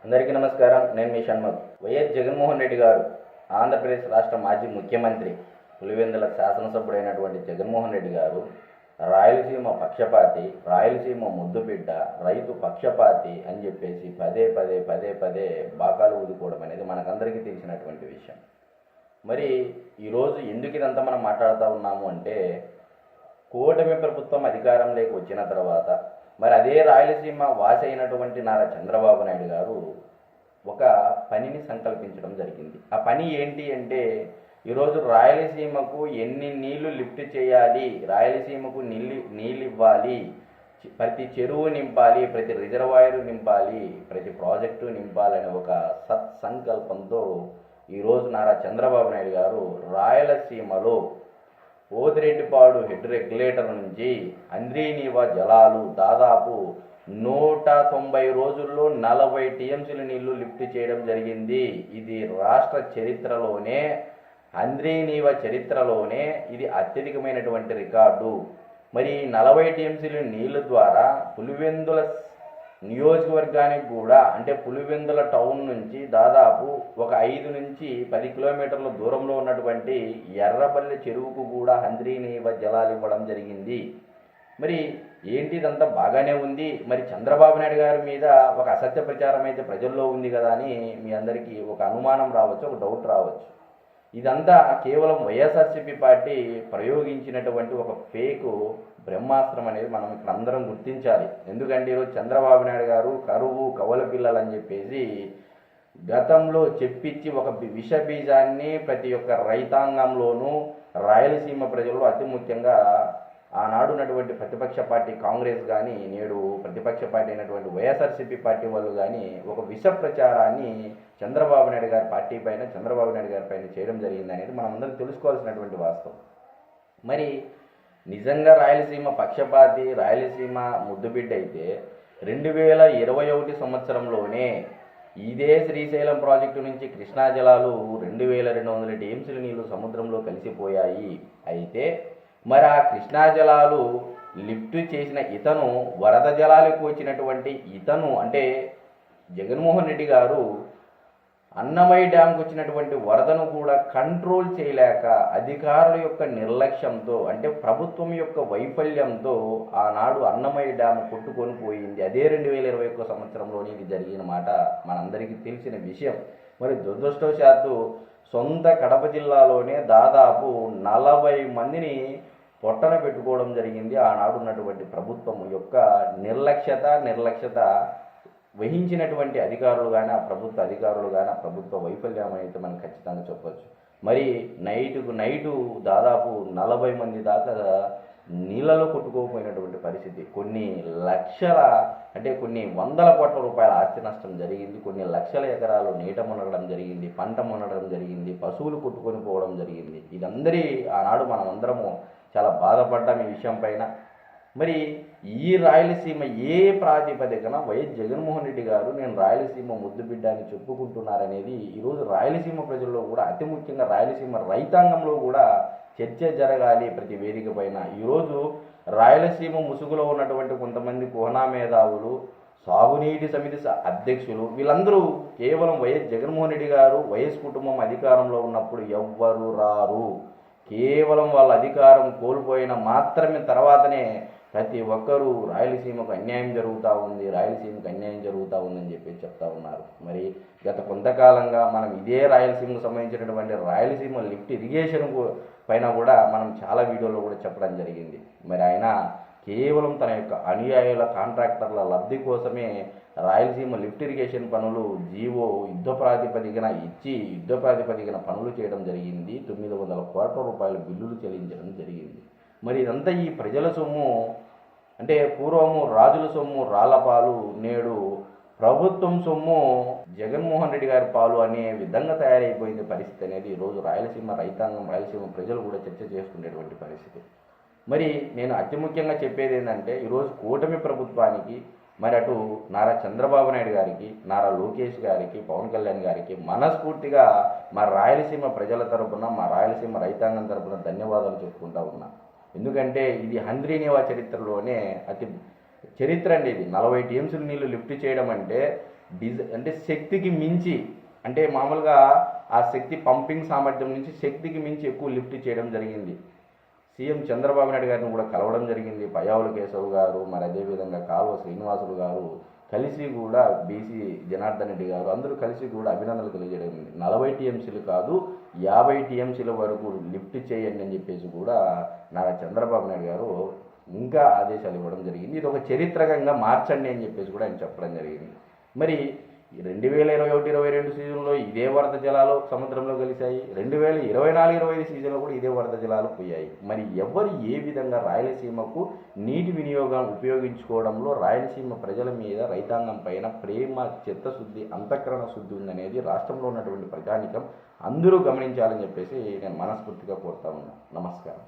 అందరికీ నమస్కారం. నేను మీ షణ్ముఖ్. వైఎస్ జగన్మోహన్ రెడ్డి గారు ఆంధ్రప్రదేశ్ రాష్ట్ర మాజీ ముఖ్యమంత్రి, పులివెందుల శాసనసభ్యుడైనటువంటి జగన్మోహన్ రెడ్డి గారు రాయలసీమ పక్షపాతి, రాయలసీమ ముద్దుబిడ్డ, రైతు పక్షపాతి అని చెప్పేసి పదే పదే పదే పదే బాకాలు ఊదుకోవడం అనేది మనకందరికీ తెలిసినటువంటి విషయం. మరి ఈరోజు ఎందుకు ఇదంతా మనం మాట్లాడుతూ ఉన్నాము అంటే, కూటమి ప్రభుత్వం అధికారంలోకి వచ్చిన తర్వాత మరి అదే రాయలసీమ వాసి అయినటువంటి నారా చంద్రబాబు నాయుడు గారు ఒక పనిని సంకల్పించడం జరిగింది. ఆ పని ఏంటి అంటే, ఈరోజు రాయలసీమకు ఎన్ని నీళ్లు లిఫ్ట్ చేయాలి, రాయలసీమకు నీళ్ళు ఇవ్వాలి, ప్రతి చెరువు నింపాలి, ప్రతి రిజర్వాయరు నింపాలి, ప్రతి ప్రాజెక్టు నింపాలనే ఒక సత్సంకల్పంతో ఈరోజు నారా చంద్రబాబు నాయుడు గారు రాయలసీమలో ఓదిరెడ్డిపాడు హెడ్ రెగ్యులేటర్ నుంచి అంద్రీనీవా జలాలు దాదాపు 190 రోజుల్లో 40 టీఎంసీల నీళ్లు లిఫ్ట్ చేయడం జరిగింది. ఇది రాష్ట్ర చరిత్రలోనే, అంద్రీనీవా చరిత్రలోనే ఇది అత్యధికమైనటువంటి రికార్డు. మరి 40 టీఎంసీల నీళ్ళ ద్వారా పులివెందుల నియోజకవర్గానికి కూడా, అంటే పులివెందుల టౌన్ నుంచి దాదాపు ఒక 5 నుంచి 10 కిలోమీటర్ల దూరంలో ఉన్నటువంటి ఎర్రబల్లి చెరువుకు కూడా అంద్రీనీవా జలాలు ఇవ్వడం జరిగింది. మరి ఏంటి, ఇదంతా బాగానే ఉంది. మరి చంద్రబాబు నాయుడు గారి మీద ఒక అసత్య ప్రచారం అయితే ప్రజల్లో ఉంది కదా అని మీ అందరికీ ఒక అనుమానం రావచ్చు, ఒక డౌట్ రావచ్చు. ఇదంతా కేవలం వైఎస్ఆర్సీపీ పార్టీ ప్రయోగించినటువంటి ఒక ఫేకు బ్రహ్మాస్త్రం అనేది మనం ఇక్కడ అందరం గుర్తించాలి. ఎందుకంటే ఈరోజు చంద్రబాబు నాయుడు గారు కరువు కవల పిల్లలు అని చెప్పేసి గతంలో చెప్పించి ఒక విష బీజాన్ని ప్రతి ఒక్క రైతాంగంలోనూ, రాయలసీమ ప్రజలు, అతి ముఖ్యంగా ఆనాడు ఉన్నటువంటి ప్రతిపక్ష పార్టీ కాంగ్రెస్ కానీ, నేడు ప్రతిపక్ష పార్టీ అయినటువంటి వైఎస్ఆర్సీపీ పార్టీ వాళ్ళు కానీ ఒక విష ప్రచారాన్ని చంద్రబాబు నాయుడు గారి పార్టీ పైన, చంద్రబాబు నాయుడు గారి పైన చేయడం జరిగింది అనేది మనం అందరం తెలుసుకోవాల్సినటువంటి వాస్తవం. మరి నిజంగా రాయలసీమ పక్షపాతి, రాయలసీమ ముద్దుబిడ్డ అయితే 2021 సంవత్సరంలోనే ఇదే శ్రీశైలం ప్రాజెక్టు నుంచి కృష్ణా జలాలు 2200 టీఎంసీల నీళ్లు సముద్రంలో కలిసిపోయాయి. అయితే మరి ఆ కృష్ణా జలాలు లిఫ్ట్ చేసిన ఇతను, వరద జలాలకు వచ్చినటువంటి ఇతను అంటే జగన్మోహన్ రెడ్డి గారు అన్నమయ్య డ్యాంకు వచ్చినటువంటి వరదను కూడా కంట్రోల్ చేయలేక, అధికారుల యొక్క నిర్లక్ష్యంతో, అంటే ప్రభుత్వం యొక్క వైఫల్యంతో ఆనాడు అన్నమయ్య డ్యాము కొట్టుకొని పోయింది. అదే 2021 సంవత్సరంలోనే ఇది జరిగిన మాట మనందరికీ తెలిసిన విషయం. మరి దురదృష్టవశాత్తు సొంత కడప జిల్లాలోనే దాదాపు 40 మందిని పొట్టన పెట్టుకోవడం జరిగింది. ఆనాడు ఉన్నటువంటి ప్రభుత్వం యొక్క నిర్లక్ష్యత వహించినటువంటి అధికారులు కానీ, ఆ ప్రభుత్వ అధికారులు కానీ, ఆ ప్రభుత్వ వైఫల్యం అయితే మనం ఖచ్చితంగా చెప్పవచ్చు. మరి నైటు దాదాపు 40 మంది దాకా నీళ్ళలో కొట్టుకోపోయినటువంటి పరిస్థితి. కొన్ని లక్షల, అంటే కొన్ని వందల కోట్ల రూపాయల ఆస్తి నష్టం జరిగింది. కొన్ని లక్షల ఎకరాలు నీట మునగడం జరిగింది, పంట మునగడం జరిగింది, పశువులు కొట్టుకొని పోవడం జరిగింది. ఇదందరి ఆనాడు మనం అందరము చాలా బాధపడ్డాం ఈ విషయం పైన. మరి ఈ రాయలసీమ ఏ ప్రాతిపదికన వైఎస్ జగన్మోహన్ రెడ్డి గారు నేను రాయలసీమ ముద్దుబిడ్డ అని చెప్పుకుంటున్నారనేది ఈరోజు రాయలసీమ ప్రజల్లో కూడా, అతి ముఖ్యంగా రాయలసీమ రైతాంగంలో కూడా చర్చ జరగాలి ప్రతి వేదిక పైన. ఈరోజు రాయలసీమ ముసుగులో ఉన్నటువంటి కొంతమంది కుహనా మేధావులు, సాగునీటి సమితి అధ్యక్షులు, వీళ్ళందరూ కేవలం వైఎస్ జగన్మోహన్ రెడ్డి గారు, వైఎస్ కుటుంబం అధికారంలో ఉన్నప్పుడు ఎవ్వరు రారు. కేవలం వాళ్ళ అధికారం కోల్పోయిన మాత్రమే తర్వాతనే ప్రతి ఒక్కరూ రాయలసీమకు అన్యాయం జరుగుతూ ఉంది, రాయలసీమకు అన్యాయం జరుగుతూ ఉందని చెప్పి చెప్తా ఉన్నారు. మరి గత కొంతకాలంగా మనం ఇదే రాయలసీమకు సంబంధించినటువంటి రాయలసీమ లిఫ్ట్ ఇరిగేషన్ పైన కూడా మనం చాలా వీడియోలో కూడా చెప్పడం జరిగింది. మరి ఆయన కేవలం తన యొక్క అనుయాయుల, కాంట్రాక్టర్ల లబ్ధి కోసమే రాయలసీమ లిఫ్ట్ ఇరిగేషన్ పనులు జీవో యుద్ధ ప్రాతిపదికన పనులు చేయడం జరిగింది. 900 కోట్ల రూపాయల బిల్లులు చెల్లించడం జరిగింది. మరి ఇదంతా ఈ ప్రజల సొమ్ము, అంటే పూర్వము రాజుల సొమ్ము రాళ్లపాలు, నేడు ప్రభుత్వం సొమ్ము జగన్మోహన్ రెడ్డి గారి పాలు అనే విధంగా తయారైపోయింది పరిస్థితి అనేది ఈరోజు రాయలసీమ రైతాంగం, రాయలసీమ ప్రజలు కూడా చర్చ చేసుకునేటువంటి పరిస్థితి. మరి నేను అతి ముఖ్యంగా చెప్పేది ఏంటంటే, ఈరోజు కూటమి ప్రభుత్వానికి, మరి అటు నారా చంద్రబాబు నాయుడు గారికి, నారా లోకేష్ గారికి, పవన్ కళ్యాణ్ గారికి మనస్ఫూర్తిగా మా రాయలసీమ ప్రజల తరపున, మా రాయలసీమ రైతాంగం తరపున ధన్యవాదాలు చెప్పుకుంటా ఉన్నా. ఎందుకంటే ఇది అంద్రీనీవా చరిత్రలోనే అతి చరిత్ర అండి. ఇది 40 టీఎంసీల నీళ్లు లిఫ్ట్ చేయడం అంటే అంటే శక్తికి మించి, అంటే మామూలుగా ఆ శక్తి పంపింగ్ సామర్థ్యం నుంచి శక్తికి మించి ఎక్కువ లిఫ్ట్ చేయడం జరిగింది. సీఎం చంద్రబాబు నాయుడు గారిని కూడా కలవడం జరిగింది. పయ్యావుల కేశవ్ గారు, మరి అదేవిధంగా కాలువ శ్రీనివాసులు గారు కలిసి కూడా, బీసీ జనార్దన్ రెడ్డి గారు అందరూ కలిసి కూడా అభినందనలు తెలియజేయడం. 40 టీఎంసీలు కాదు 50 టీఎంసీల వరకు లిఫ్ట్ చేయండి అని చెప్పేసి కూడా నారా చంద్రబాబు నాయుడు గారు ఇంకా ఆదేశాలు ఇవ్వడం జరిగింది. ఇది ఒక చరిత్రకంగా మార్చండి అని చెప్పేసి కూడా ఆయన చెప్పడం జరిగింది. మరి 2021-22 సీజన్లో ఇదే వరద జలాలు సముద్రంలో కలిశాయి. 2024-25 సీజన్లో కూడా ఇదే వరద జలాలు పోయాయి. మరి ఎవరు ఏ విధంగా రాయలసీమకు నీటి వినియోగం ఉపయోగించుకోవడంలో రాయలసీమ ప్రజల మీద, రైతాంగం పైన ప్రేమ, చిత్తశుద్ధి, అంతఃకరణ శుద్ధి ఉందనేది రాష్ట్రంలో ఉన్నటువంటి ప్రజానికం అందరూ గమనించాలని చెప్పేసి నేను మనస్ఫూర్తిగా కోరుతా ఉన్నాను. నమస్కారం.